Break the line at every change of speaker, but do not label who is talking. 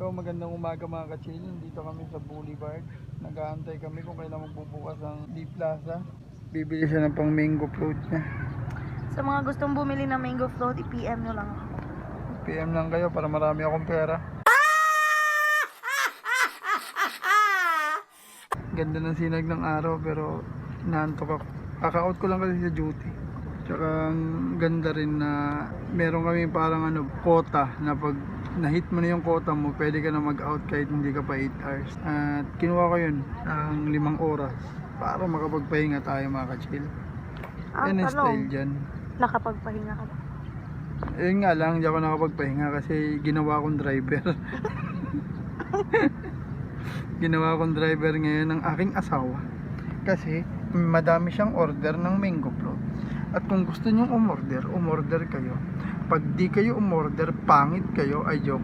So magandang umaga mga ka-chill. Dito kami sa Boulevard. Nag-aantay kami kung kailan magbubukas ang D Plaza. Bibili siya ng pang mango float niya.
Sa mga gustong bumili ng mango float, i-PM nyo lang ako.
PM lang kayo para marami akong pera. Ganda ng sinag ng araw pero inaantok ako. Kaka-out ko lang kasi sa duty. Tsaka ang ganda rin na meron kami parang quota na pag na-hit mo na yung quota mo, pwede ka na mag-out kahit hindi ka pa 8 hours. At kinuha ko yun ang 5 oras para makapagpahinga tayo mga ka-chill. Yan ang style dyan.
Nakapagpahinga ka ba?
Yun nga lang, hindi ako nakapagpahinga kasi ginawa kong driver. Ginawa kong driver ngayon ng aking asawa. Kasi madami siyang order ng mango float. At kung gusto nyo umorder kayo. Pag di kayo umorder, pangit kayo, ay joke.